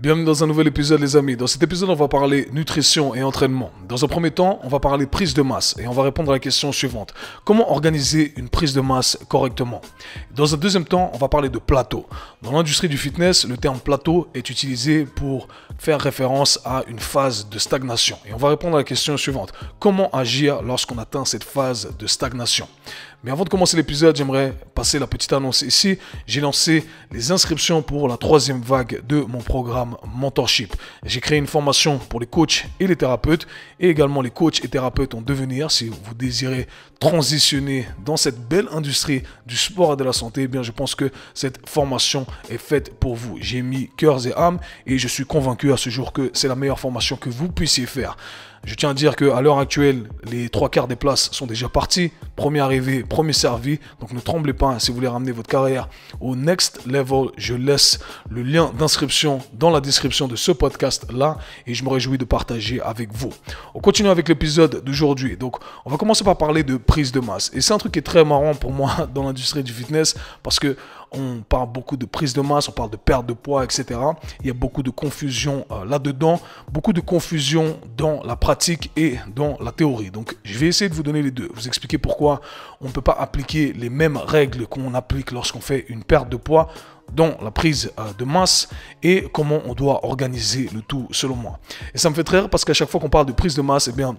Bienvenue dans un nouvel épisode les amis. Dans cet épisode on va parler nutrition et entraînement. Dans un premier temps on va parler prise de masse et on va répondre à la question suivante. Comment organiser une prise de masse correctement? Dans un deuxième temps on va parler de plateau. Dans l'industrie du fitness le terme plateau est utilisé pour faire référence à une phase de stagnation. Et on va répondre à la question suivante. Comment agir lorsqu'on atteint cette phase de stagnation? Mais avant de commencer l'épisode, j'aimerais passer la petite annonce ici. J'ai lancé les inscriptions pour la 3e vague de mon programme Mentorship. J'ai créé une formation pour les coachs et les thérapeutes et également les coachs et thérapeutes en devenir. Si vous désirez transitionner dans cette belle industrie du sport et de la santé, eh bien je pense que cette formation est faite pour vous. J'ai mis cœurs et âmes et je suis convaincu à ce jour que c'est la meilleure formation que vous puissiez faire. Je tiens à dire qu'à l'heure actuelle, les 3/4 des places sont déjà parties. Premier arrivé, premier servi. Donc ne tremblez pas si vous voulez ramener votre carrière au next level. Je laisse le lien d'inscription dans la description de ce podcast-là et je me réjouis de partager avec vous. On continue avec l'épisode d'aujourd'hui. Donc on va commencer par parler de prise de masse. Et c'est un truc qui est très marrant pour moi dans l'industrie du fitness parce que on parle beaucoup de prise de masse, on parle de perte de poids, etc. Il y a beaucoup de confusion là-dedans, beaucoup de confusion dans la pratique et dans la théorie. Donc, je vais essayer de vous donner les deux, vous expliquer pourquoi on ne peut pas appliquer les mêmes règles qu'on applique lorsqu'on fait une perte de poids dans la prise de masse et comment on doit organiser le tout selon moi. Et ça me fait très rire parce qu'à chaque fois qu'on parle de prise de masse, eh bien,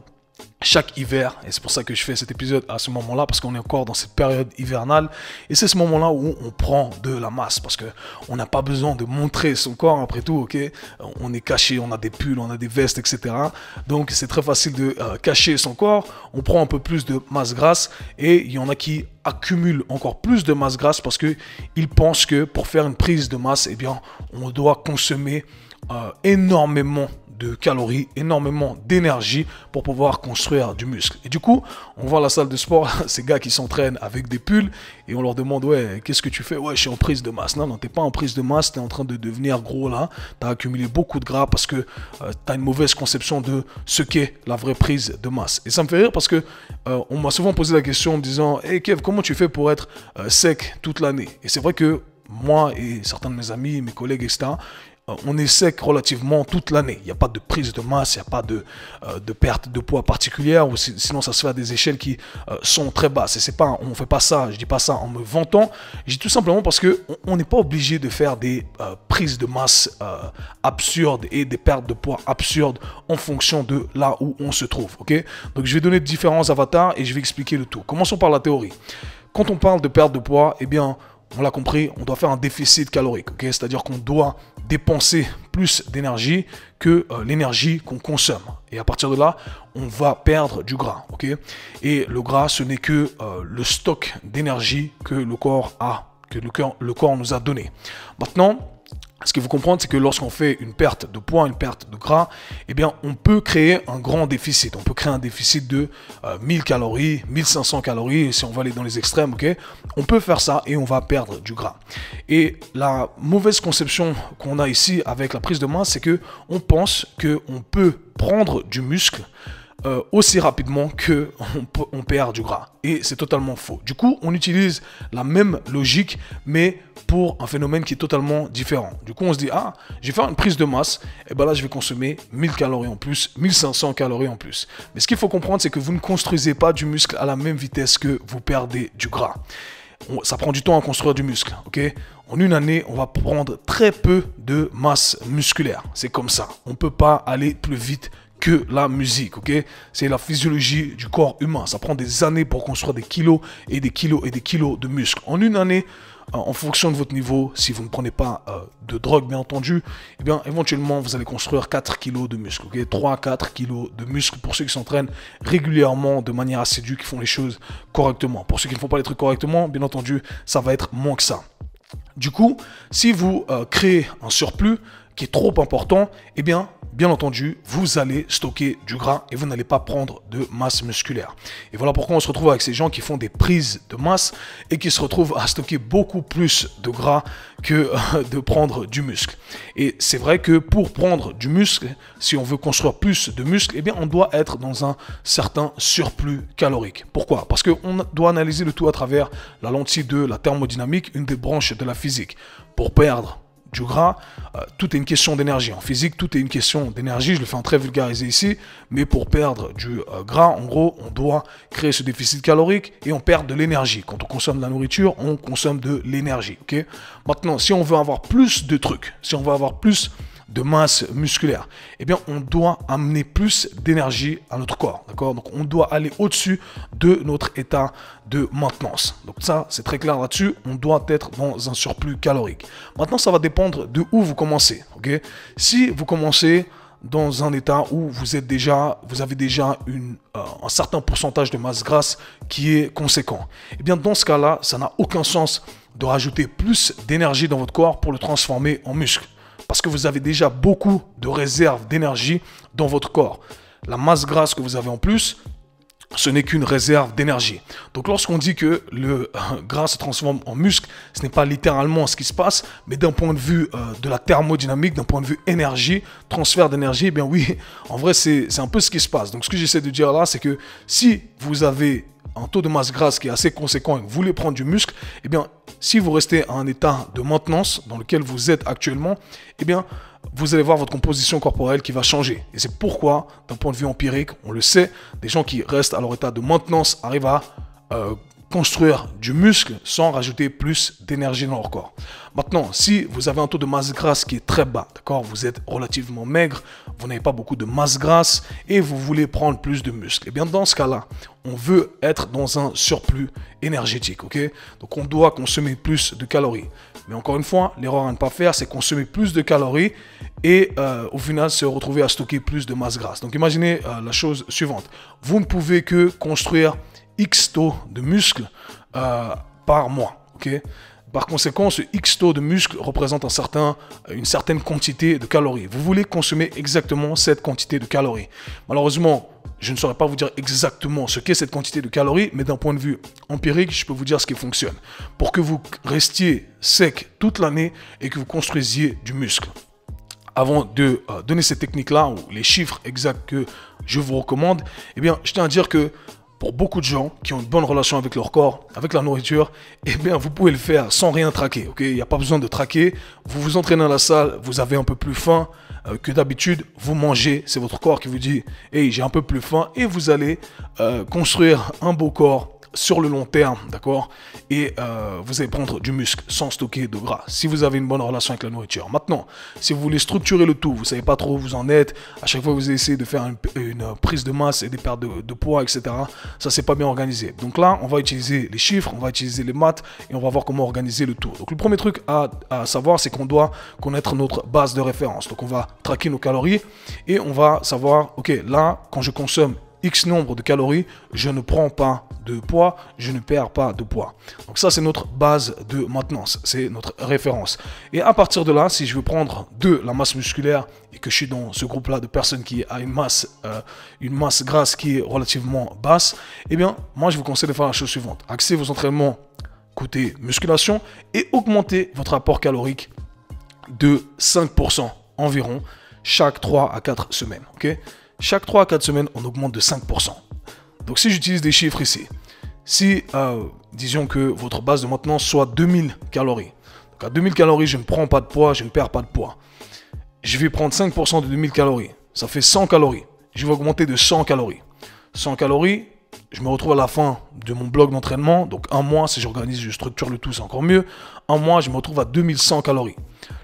chaque hiver, et c'est pour ça que je fais cet épisode à ce moment-là, parce qu'on est encore dans cette période hivernale, et c'est ce moment-là où on prend de la masse, parce qu'on n'a pas besoin de montrer son corps, après tout, ok? On est caché, on a des pulls, on a des vestes, etc. Donc c'est très facile de cacher son corps, on prend un peu plus de masse grasse, et il y en a qui accumulent encore plus de masse grasse, parce qu'ils pensent que pour faire une prise de masse, eh bien, on doit consommer énormément de calories, énormément d'énergie pour pouvoir construire du muscle. Et du coup, on voit à la salle de sport ces gars qui s'entraînent avec des pulls et on leur demande ouais, qu'est-ce que tu fais? Ouais, je suis en prise de masse. Non, t'es pas en prise de masse, t'es en train de devenir gros là. T'as accumulé beaucoup de gras parce que t'as une mauvaise conception de ce qu'est la vraie prise de masse. Et ça me fait rire parce que on m'a souvent posé la question en me disant hey Kev, comment tu fais pour être sec toute l'année? Et c'est vrai que moi et certains de mes amis, mes collègues, etc., on est sec relativement toute l'année. Il n'y a pas de prise de masse, il n'y a pas de perte de poids particulière, ou sinon ça se fait à des échelles qui sont très basses. Et c'est pas, on ne fait pas ça, je dis pas ça en me vantant, je dis tout simplement parce qu'on n'est pas obligé de faire des prises de masse absurdes et des pertes de poids absurdes en fonction de là où on se trouve. Okay? Donc je vais donner différents avatars et je vais expliquer le tout. Commençons par la théorie. Quand on parle de perte de poids, eh bien, on l'a compris, on doit faire un déficit calorique, okay? C'est-à-dire qu'on doit dépenser plus d'énergie que l'énergie qu'on consomme. Et à partir de là, on va perdre du gras, okay? Et le gras, ce n'est que le stock d'énergie que le corps a, que le corps nous a donné. Maintenant, ce qu'il faut comprendre, c'est que lorsqu'on fait une perte de poids, une perte de gras, eh bien, on peut créer un grand déficit. On peut créer un déficit de 1000 calories, 1500 calories, si on va aller dans les extrêmes, ok? On peut faire ça et on va perdre du gras. Et la mauvaise conception qu'on a ici avec la prise de masse, c'est que on pense qu'on peut prendre du muscle aussi rapidement qu'on perd du gras. Et c'est totalement faux. Du coup, on utilise la même logique, mais pour un phénomène qui est totalement différent. Du coup, on se dit, ah, je vais faire une prise de masse, et ben là, je vais consommer 1000 calories en plus, 1500 calories en plus. Mais ce qu'il faut comprendre, c'est que vous ne construisez pas du muscle à la même vitesse que vous perdez du gras. Ça prend du temps à construire du muscle, ok? En une année, on va prendre très peu de masse musculaire. C'est comme ça. On ne peut pas aller plus vite que la musique, ok? C'est la physiologie du corps humain. Ça prend des années pour construire des kilos et des kilos et des kilos de muscles. En une année, en fonction de votre niveau, si vous ne prenez pas de drogue, bien entendu, eh bien, éventuellement, vous allez construire 4 kilos de muscles, ok? 3-4 kilos de muscles pour ceux qui s'entraînent régulièrement, de manière assidue, qui font les choses correctement. Pour ceux qui ne font pas les trucs correctement, bien entendu, ça va être moins que ça. Du coup, si vous créez un surplus qui est trop important, eh bien entendu, vous allez stocker du gras et vous n'allez pas prendre de masse musculaire. Et voilà pourquoi on se retrouve avec ces gens qui font des prises de masse et qui se retrouvent à stocker beaucoup plus de gras que de prendre du muscle. Et c'est vrai que pour prendre du muscle, si on veut construire plus de muscle, eh bien on doit être dans un certain surplus calorique. Pourquoi? Parce qu'on doit analyser le tout à travers la lentille de la thermodynamique, une des branches de la physique. Pour perdre du gras, tout est une question d'énergie. En physique, tout est une question d'énergie. Je le fais en très vulgarisé ici. Mais pour perdre du gras, en gros, on doit créer ce déficit calorique et on perd de l'énergie. Quand on consomme de la nourriture, on consomme de l'énergie. Okay? Maintenant, si on veut avoir plus de trucs, si on veut avoir plus de masse musculaire, eh bien, on doit amener plus d'énergie à notre corps, d'accord? Donc, on doit aller au-dessus de notre état de maintenance. Donc, ça, c'est très clair là-dessus. On doit être dans un surplus calorique. Maintenant, ça va dépendre de où vous commencez, ok? Si vous commencez dans un état où vous avez déjà un certain pourcentage de masse grasse qui est conséquent, eh bien, dans ce cas-là, ça n'a aucun sens de rajouter plus d'énergie dans votre corps pour le transformer en muscle. Parce que vous avez déjà beaucoup de réserves d'énergie dans votre corps. La masse grasse que vous avez en plus, ce n'est qu'une réserve d'énergie. Donc lorsqu'on dit que le gras se transforme en muscle, ce n'est pas littéralement ce qui se passe, mais d'un point de vue de la thermodynamique, d'un point de vue énergie, transfert d'énergie, eh bien oui, en vrai c'est un peu ce qui se passe. Donc ce que j'essaie de dire là, c'est que si vous avez un taux de masse grasse qui est assez conséquent et que vous voulez prendre du muscle, eh bien, si vous restez à un état de maintenance dans lequel vous êtes actuellement, eh bien, vous allez voir votre composition corporelle qui va changer. Et c'est pourquoi, d'un point de vue empirique, on le sait, des gens qui restent à leur état de maintenance arrivent à construire du muscle sans rajouter plus d'énergie dans leur corps. Maintenant, si vous avez un taux de masse grasse qui est très bas, d'accord, vous êtes relativement maigre, vous n'avez pas beaucoup de masse grasse et vous voulez prendre plus de muscle, et bien dans ce cas-là, on veut être dans un surplus énergétique, ok? Donc on doit consommer plus de calories. Mais encore une fois, l'erreur à ne pas faire, c'est consommer plus de calories et au final se retrouver à stocker plus de masse grasse. Donc imaginez la chose suivante. Vous ne pouvez que construire X taux de muscles par mois, ok? Par conséquent, ce X taux de muscle représente une certaine quantité de calories. Vous voulez consommer exactement cette quantité de calories. Malheureusement, je ne saurais pas vous dire exactement ce qu'est cette quantité de calories, mais d'un point de vue empirique, je peux vous dire ce qui fonctionne. Pour que vous restiez sec toute l'année et que vous construisiez du muscle. Avant de donner ces techniques-là, ou les chiffres exacts que je vous recommande, eh bien, je tiens à dire que pour beaucoup de gens qui ont une bonne relation avec leur corps, avec la nourriture, eh bien, vous pouvez le faire sans rien traquer, ok? Il n'y a pas besoin de traquer. Vous vous entraînez à la salle, vous avez un peu plus faim que d'habitude, vous mangez. C'est votre corps qui vous dit « Hey, j'ai un peu plus faim » et vous allez construire un beau corps sur le long terme, d'accord? Et vous allez prendre du muscle sans stocker de gras, si vous avez une bonne relation avec la nourriture. Maintenant, si vous voulez structurer le tout, vous ne savez pas trop où vous en êtes, à chaque fois vous essayez de faire une prise de masse et des pertes de poids, etc. Ça, c'est pas bien organisé. Donc là, on va utiliser les chiffres, on va utiliser les maths et on va voir comment organiser le tout. Donc le premier truc à savoir, c'est qu'on doit connaître notre base de référence. Donc on va traquer nos calories et on va savoir, ok, là, quand je consomme X nombre de calories, je ne prends pas de poids, je ne perds pas de poids. Donc ça, c'est notre base de maintenance, c'est notre référence. Et à partir de là, si je veux prendre de la masse musculaire et que je suis dans ce groupe-là de personnes qui a une masse grasse qui est relativement basse, eh bien, moi, je vous conseille de faire la chose suivante. Axez vos entraînements côté musculation et augmentez votre apport calorique de 5% environ chaque 3 à 4 semaines, ok? Chaque 3 à 4 semaines, on augmente de 5%. Donc si j'utilise des chiffres ici, si disons que votre base de maintenance soit 2000 calories, donc à 2000 calories, je ne prends pas de poids, je ne perds pas de poids. Je vais prendre 5% de 2000 calories, ça fait 100 calories. Je vais augmenter de 100 calories. 100 calories, je me retrouve à la fin de mon bloc d'entraînement, donc un mois, si j'organise, je structure le tout, c'est encore mieux. Un mois, je me retrouve à 2100 calories.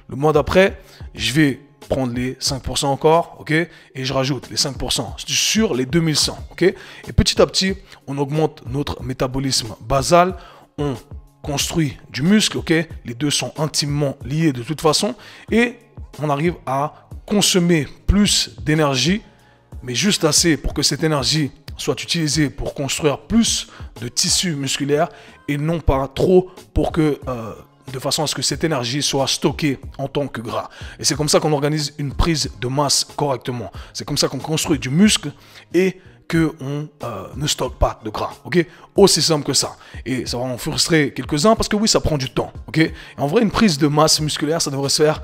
Le mois d'après, je vais prendre les 5% encore, ok, et je rajoute les 5% sur les 2100, ok. Et petit à petit, on augmente notre métabolisme basal, on construit du muscle, ok. Les deux sont intimement liés de toute façon, et on arrive à consommer plus d'énergie, mais juste assez pour que cette énergie soit utilisée pour construire plus de tissu musculaire et non pas trop pour que de façon à ce que cette énergie soit stockée en tant que gras. Et c'est comme ça qu'on organise une prise de masse correctement. C'est comme ça qu'on construit du muscle et qu'on ne stocke pas de gras. Ok, aussi simple que ça. Et ça va en frustrer quelques-uns parce que oui, ça prend du temps. Ok, et en vrai, une prise de masse musculaire, ça devrait se faire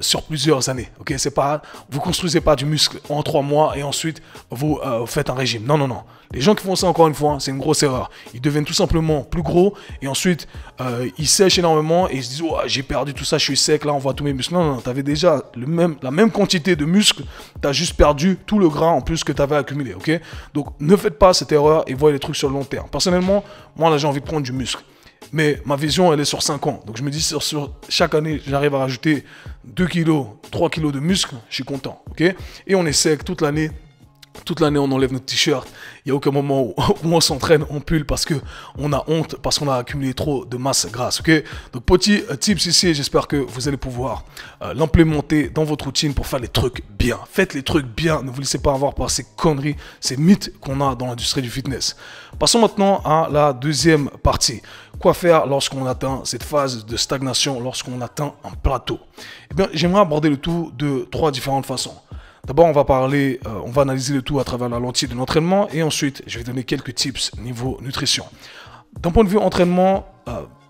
sur plusieurs années. Ok, c'est pas, vous construisez pas du muscle en 3 mois et ensuite vous faites un régime. Non, non, non. Les gens qui font ça, encore une fois, c'est une grosse erreur. Ils deviennent tout simplement plus gros et ensuite ils sèchent énormément et ils se disent oh, j'ai perdu tout ça, je suis sec, là on voit tous mes muscles. Non, non, non, tu avais déjà la même quantité de muscles, tu as juste perdu tout le gras en plus que tu avais accumulé. Ok, donc ne faites pas cette erreur et voyez les trucs sur le long terme. Personnellement, moi là j'ai envie de prendre du muscle. Mais ma vision, elle est sur 5 ans. Donc je me dis, sur chaque année, j'arrive à rajouter 2 kilos, 3 kilos de muscle, je suis content. Okay, et on est sec toute l'année. Toute l'année, on enlève notre t-shirt. Il n'y a aucun moment où on s'entraîne en pull parce qu'on a honte, parce qu'on a accumulé trop de masse grasse. Okay, donc petit tips ici, j'espère que vous allez pouvoir l'implémenter dans votre routine pour faire les trucs bien. Faites les trucs bien, ne vous laissez pas avoir par ces conneries, ces mythes qu'on a dans l'industrie du fitness. Passons maintenant à la deuxième partie. Quoi faire lorsqu'on atteint cette phase de stagnation, lorsqu'on atteint un plateau? Eh bien, j'aimerais aborder le tout de 3 différentes façons. D'abord, on va analyser le tout à travers la lentille de l'entraînement et ensuite, je vais donner quelques tips niveau nutrition. D'un point de vue entraînement,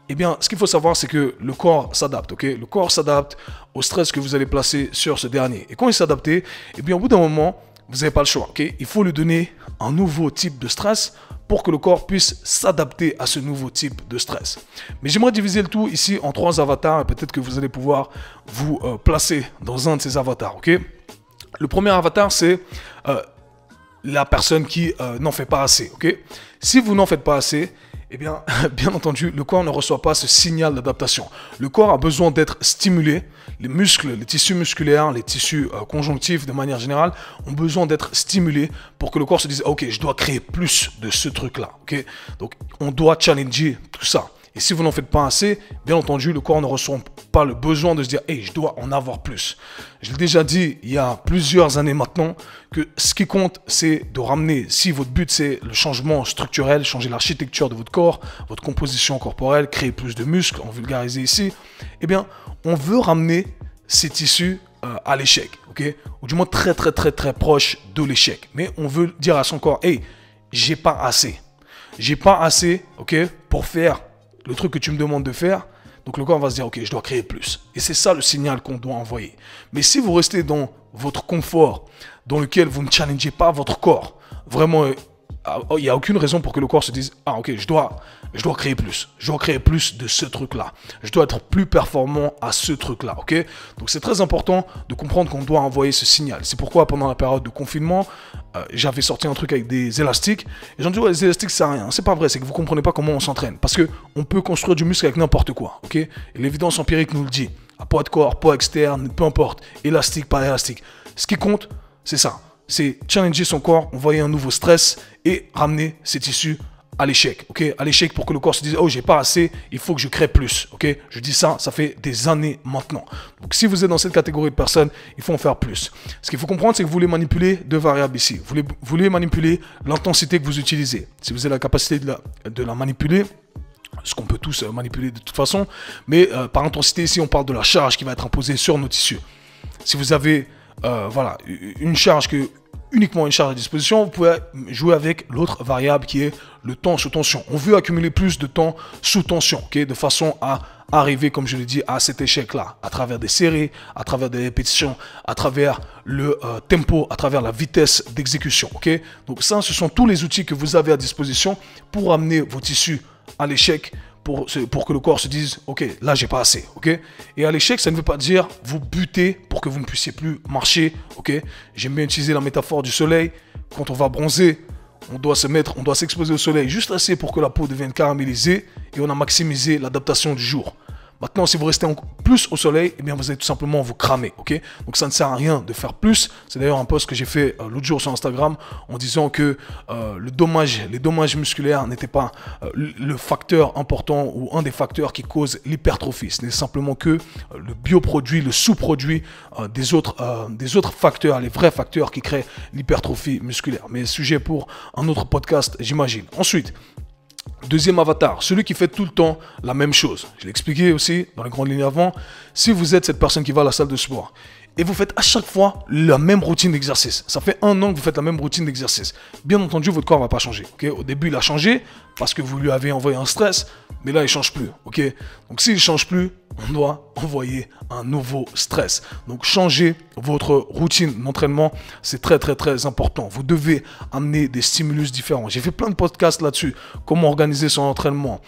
eh bien, ce qu'il faut savoir, c'est que le corps s'adapte. Okay, le corps s'adapte au stress que vous allez placer sur ce dernier. Et quand il s'adapte, eh bien, au bout d'un moment, vous n'avez pas le choix. Okay, il faut lui donner un nouveau type de stress pour que le corps puisse s'adapter à ce nouveau type de stress. Mais j'aimerais diviser le tout ici en 3 avatars et peut-être que vous allez pouvoir vous placer dans un de ces avatars. Okay, le premier avatar, c'est la personne qui n'en fait pas assez. Okay, si vous n'en faites pas assez, eh bien, bien entendu, le corps ne reçoit pas ce signal d'adaptation. Le corps a besoin d'être stimulé. Les muscles, les tissus musculaires, les tissus conjonctifs de manière générale ont besoin d'être stimulés pour que le corps se dise « Ok, je dois créer plus de ce truc-là. Okay » Donc, on doit challenger tout ça. Et si vous n'en faites pas assez, bien entendu, le corps ne ressent pas le besoin de se dire « Hey, je dois en avoir plus ». Je l'ai déjà dit il y a plusieurs années maintenant que ce qui compte, c'est de ramener, si votre but c'est le changement structurel, changer l'architecture de votre corps, votre composition corporelle, créer plus de muscles, en vulgarisé ici, eh bien, on veut ramener ces tissus à l'échec, ok, ou du moins très proche de l'échec. Mais on veut dire à son corps « Hey, j'ai pas assez. J'ai pas assez, ok, pour faire le truc que tu me demandes de faire. » Donc le corps va se dire, ok, je dois créer plus. Et c'est ça le signal qu'on doit envoyer. Mais si vous restez dans votre confort, dans lequel vous ne challengez pas votre corps, vraiment, il n'y a aucune raison pour que le corps se dise, ah ok, je dois créer plus. Je dois créer plus de ce truc-là. Je dois être plus performant à ce truc-là, ok? Donc c'est très important de comprendre qu'on doit envoyer ce signal. C'est pourquoi pendant la période de confinement, j'avais sorti un truc avec des élastiques. Et j'en dis, ouais, les élastiques, ça sert à rien. C'est pas vrai, c'est que vous comprenez pas comment on s'entraîne. Parce qu'on peut construire du muscle avec n'importe quoi, ok? Et l'évidence empirique nous le dit. À poids de corps, poids externe, peu importe. Élastique, pas élastique. Ce qui compte, c'est ça. C'est challenger son corps, envoyer un nouveau stress et ramener ses tissus à l'échec, ok? À l'échec pour que le corps se dise, oh, j'ai pas assez, il faut que je crée plus, ok? Je dis ça, ça fait des années maintenant. Donc, si vous êtes dans cette catégorie de personnes, il faut en faire plus. Ce qu'il faut comprendre, c'est que vous voulez manipuler 2 variables ici. Vous voulez manipuler l'intensité que vous utilisez. Si vous avez la capacité de la manipuler, ce qu'on peut tous manipuler de toute façon, mais par intensité, ici, on parle de la charge qui va être imposée sur nos tissus. Si vous avez, voilà, uniquement une charge à disposition, vous pouvez jouer avec l'autre variable qui est le temps sous tension. On veut accumuler plus de temps sous tension, okay, de façon à arriver, comme je l'ai dit, à cet échec-là, à travers des séries, à travers des répétitions, à travers le tempo, à travers la vitesse d'exécution. Okay. Donc ça, ce sont tous les outils que vous avez à disposition pour amener vos tissus à l'échec, pour que le corps se dise, ok, là j'ai pas assez, ok. Et à l'échec, ça ne veut pas dire vous buter pour que vous ne puissiez plus marcher, ok. J'aime bien utiliser la métaphore du soleil. Quand on va bronzer, on doit s'exposer au soleil juste assez pour que la peau devienne caramélisée et on a maximisé l'adaptation du jour. Maintenant, si vous restez plus au soleil, eh bien, vous allez tout simplement vous cramer, ok? Donc, ça ne sert à rien de faire plus. C'est d'ailleurs un post que j'ai fait l'autre jour sur Instagram en disant que les dommages musculaires n'étaient pas le facteur important ou un des facteurs qui cause l'hypertrophie. Ce n'est simplement que le bioproduit, le sous-produit des autres facteurs, les vrais facteurs qui créent l'hypertrophie musculaire. Mais sujet pour un autre podcast, j'imagine. Ensuite, deuxième avatar, celui qui fait tout le temps la même chose. Je l'ai expliqué aussi dans les grandes lignes avant. Si vous êtes cette personne qui va à la salle de sport et vous faites à chaque fois la même routine d'exercice. Ça fait 1 an que vous faites la même routine d'exercice. Bien entendu, votre corps ne va pas changer. Okay? Au début, il a changé parce que vous lui avez envoyé un stress, mais là, il ne change plus. Okay? Donc, s'il ne change plus, on doit envoyer un nouveau stress. Donc, changez votre routine d'entraînement. C'est très, très, très important. Vous devez amener des stimulus différents. J'ai fait plein de podcasts là-dessus. Comment organiser son entraînement,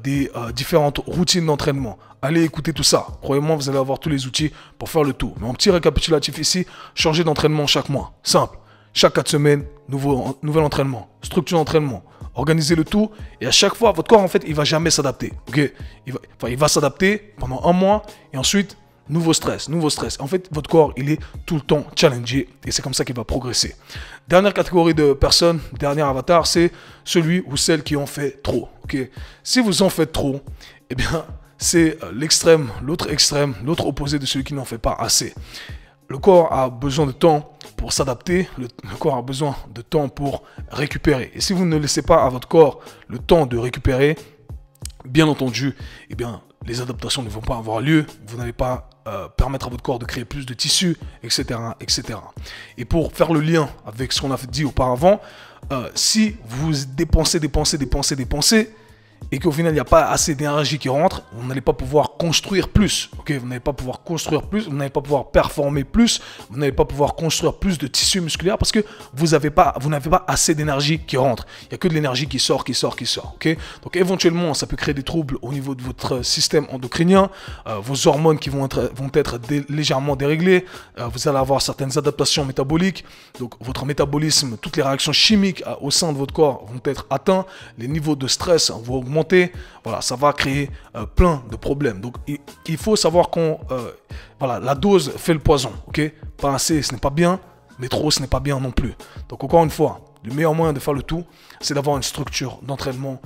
des différentes routines d'entraînement. Allez écouter tout ça. Croyez-moi, vous allez avoir tous les outils pour faire le tout. Mais en petit récapitulatif ici, changez d'entraînement chaque mois. Simple. Chaque 4 semaines, nouvel entraînement. Structure d'entraînement. Organisez le tout. Et à chaque fois, votre corps, en fait, il ne va jamais s'adapter. Okay? Il va s'adapter pendant 1 mois. Et ensuite, nouveau stress, nouveau stress. En fait, votre corps, il est tout le temps challengé. Et c'est comme ça qu'il va progresser. Dernière catégorie de personnes, dernier avatar, c'est celui ou celle qui en fait trop. Okay? Si vous en faites trop, eh bien, c'est l'extrême, l'autre opposé de celui qui n'en fait pas assez. Le corps a besoin de temps pour s'adapter, le corps a besoin de temps pour récupérer. Et si vous ne laissez pas à votre corps le temps de récupérer, bien entendu, eh bien, les adaptations ne vont pas avoir lieu, vous n'allez pas permettre à votre corps de créer plus de tissus, etc., etc. Et pour faire le lien avec ce qu'on a dit auparavant, si vous dépensez, et qu'au final, il n'y a pas assez d'énergie qui rentre, vous n'allez pas pouvoir construire plus. Okay? Vous n'allez pas pouvoir construire plus, vous n'allez pas pouvoir performer plus, vous n'allez pas pouvoir construire plus de tissu musculaire parce que vous n'avez pas assez d'énergie qui rentre. Il n'y a que de l'énergie qui sort. Okay? Donc éventuellement, ça peut créer des troubles au niveau de votre système endocrinien, vos hormones qui vont être légèrement déréglées, vous allez avoir certaines adaptations métaboliques, donc votre métabolisme, toutes les réactions chimiques au sein de votre corps vont être atteints, les niveaux de stress vont augmenter, voilà, ça va créer plein de problèmes. Donc il faut savoir voilà, la dose fait le poison, ok? Pas assez, ce n'est pas bien, mais trop, ce n'est pas bien non plus. Donc encore une fois, le meilleur moyen de faire le tout, c'est d'avoir une structure d'entraînement.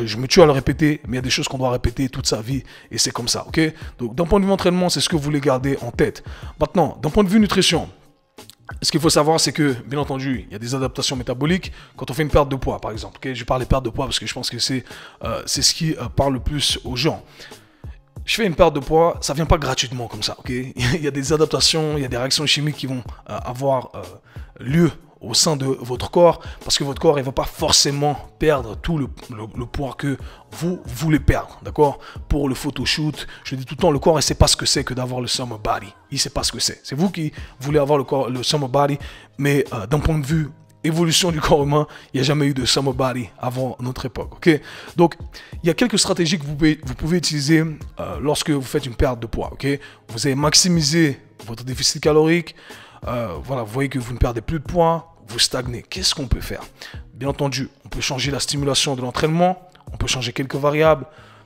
Je me tue à le répéter, mais il y a des choses qu'on doit répéter toute sa vie, et c'est comme ça, ok? Donc d'un point de vue entraînement, c'est ce que vous voulez garder en tête. Maintenant, d'un point de vue nutrition, ce qu'il faut savoir, c'est que, bien entendu, il y a des adaptations métaboliques quand on fait une perte de poids, par exemple. Okay, je parle de perte de poids parce que je pense que c'est ce qui parle le plus aux gens. Je fais une perte de poids, ça ne vient pas gratuitement comme ça. Okay? Il y a des adaptations, il y a des réactions chimiques qui vont avoir lieu au sein de votre corps, parce que votre corps ne va pas forcément perdre tout le poids que vous voulez perdre, d'accord? Pour le photoshoot, je dis tout le temps, le corps ne sait pas ce que c'est que d'avoir le summer body. Il ne sait pas ce que c'est. C'est vous qui voulez avoir le summer body, mais d'un point de vue évolution du corps humain, il n'y a jamais eu de summer body avant notre époque, ok? Donc, il y a quelques stratégies que vous pouvez utiliser lorsque vous faites une perte de poids, ok? Vous allez maximiser votre déficit calorique, voilà, vous voyez que vous ne perdez plus de poids, vous stagnez. Qu'est-ce qu'on peut faire? Bien entendu, on peut changer la stimulation de l'entraînement, on peut changer quelques variables,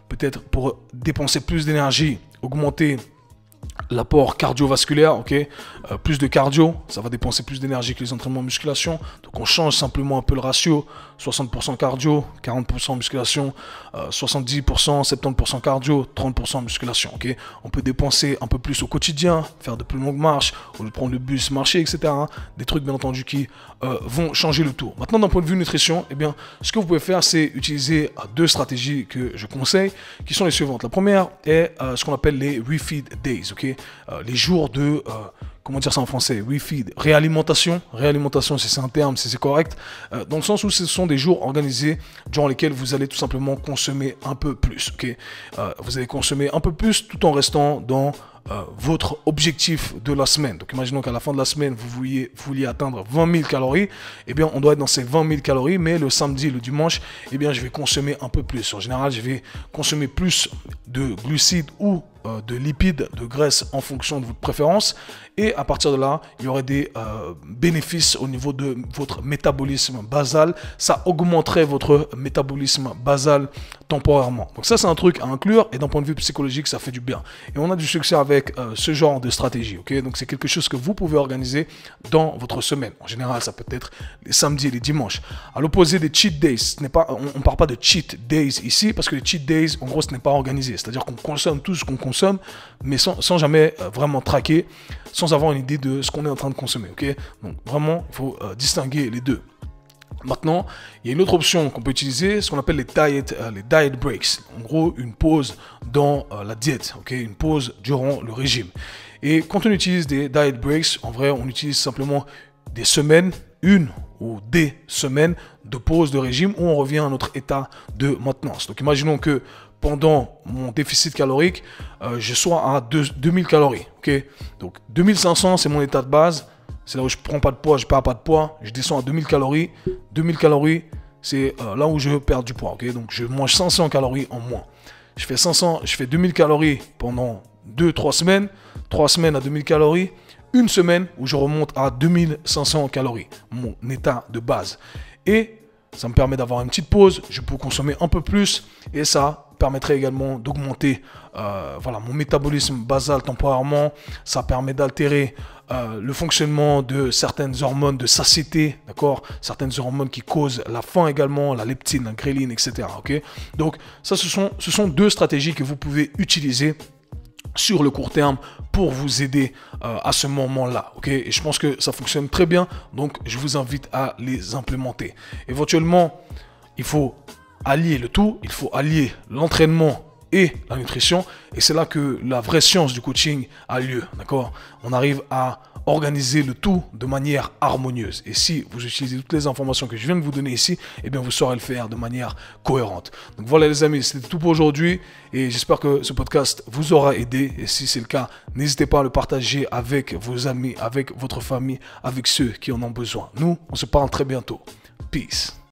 peut-être pour dépenser plus d'énergie, augmenter l'apport cardiovasculaire, ok, plus de cardio, ça va dépenser plus d'énergie que les entraînements de musculation. Donc on change simplement un peu le ratio, 60% cardio, 40% musculation, 70%, 70% cardio, 30% musculation, ok. On peut dépenser un peu plus au quotidien, faire de plus longues marches, au lieu de prendre le bus, marcher, etc. Des trucs bien entendu qui vont changer le tour. Maintenant, d'un point de vue nutrition, eh bien, ce que vous pouvez faire, c'est utiliser 2 stratégies que je conseille, qui sont les suivantes. La première est ce qu'on appelle les refeed days, ok, les jours de comment dire ça en français, refeed, réalimentation. Réalimentation, si c'est un terme, si c'est correct, dans le sens où ce sont des jours organisés durant lesquels vous allez tout simplement consommer un peu plus, ok. Vous allez consommer un peu plus tout en restant dans votre objectif de la semaine. Donc imaginons qu'à la fin de la semaine, vous vouliez atteindre 20 000 calories, eh bien on doit être dans ces 20 000 calories, mais le samedi, le dimanche, eh bien je vais consommer un peu plus. En général, je vais consommer plus de glucides ou de lipides, de graisse en fonction de votre préférence, et à partir de là, il y aurait des bénéfices au niveau de votre métabolisme basal. Ça augmenterait votre métabolisme basal temporairement. Donc ça, c'est un truc à inclure, et d'un point de vue psychologique, ça fait du bien. Et on a du succès avec ce genre de stratégie, ok? Donc c'est quelque chose que vous pouvez organiser dans votre semaine. En général, ça peut être les samedis et les dimanches. À l'opposé des cheat days, on ne parle pas de cheat days ici, parce que les cheat days, en gros, ce n'est pas organisé. C'est-à-dire qu'on consomme tout ce qu'on consomme, mais sans jamais vraiment traquer, sans avoir une idée de ce qu'on est en train de consommer, ok? Donc vraiment, il faut distinguer les deux. Maintenant, il y a une autre option qu'on peut utiliser, ce qu'on appelle les diet breaks. En gros, une pause dans la diète, ok? Une pause durant le régime. Et quand on utilise des diet breaks, en vrai, on utilise simplement des semaines, une ou des semaines de pause de régime où on revient à notre état de maintenance. Donc imaginons que pendant mon déficit calorique, je sois à 2000 calories. Okay, donc 2500, c'est mon état de base. C'est là où je prends pas de poids, je perds pas de poids. Je descends à 2000 calories. 2000 calories, c'est là où je perds du poids. Okay, donc je mange 500 calories en moins. Je fais 2000 calories pendant 2-3 semaines. 3 semaines à 2000 calories. Une semaine où je remonte à 2500 calories, mon état de base. Et ça me permet d'avoir une petite pause, je peux consommer un peu plus et ça permettrait également d'augmenter mon métabolisme basal temporairement. Ça permet d'altérer le fonctionnement de certaines hormones de satiété, d'accord, certaines hormones qui causent la faim également, la leptine, la gréline, etc. Okay, donc ça, ce sont deux stratégies que vous pouvez utiliser sur le court terme pour vous aider à ce moment-là, ok? Et je pense que ça fonctionne très bien, donc je vous invite à les implémenter. Éventuellement, il faut allier le tout, il faut allier l'entraînement et la nutrition, et c'est là que la vraie science du coaching a lieu, d'accord? On arrive à organiser le tout de manière harmonieuse. Et si vous utilisez toutes les informations que je viens de vous donner ici, eh bien vous saurez le faire de manière cohérente. Donc voilà les amis, c'était tout pour aujourd'hui et j'espère que ce podcast vous aura aidé. Et si c'est le cas, n'hésitez pas à le partager avec vos amis, avec votre famille, avec ceux qui en ont besoin. Nous, on se parle très bientôt. Peace.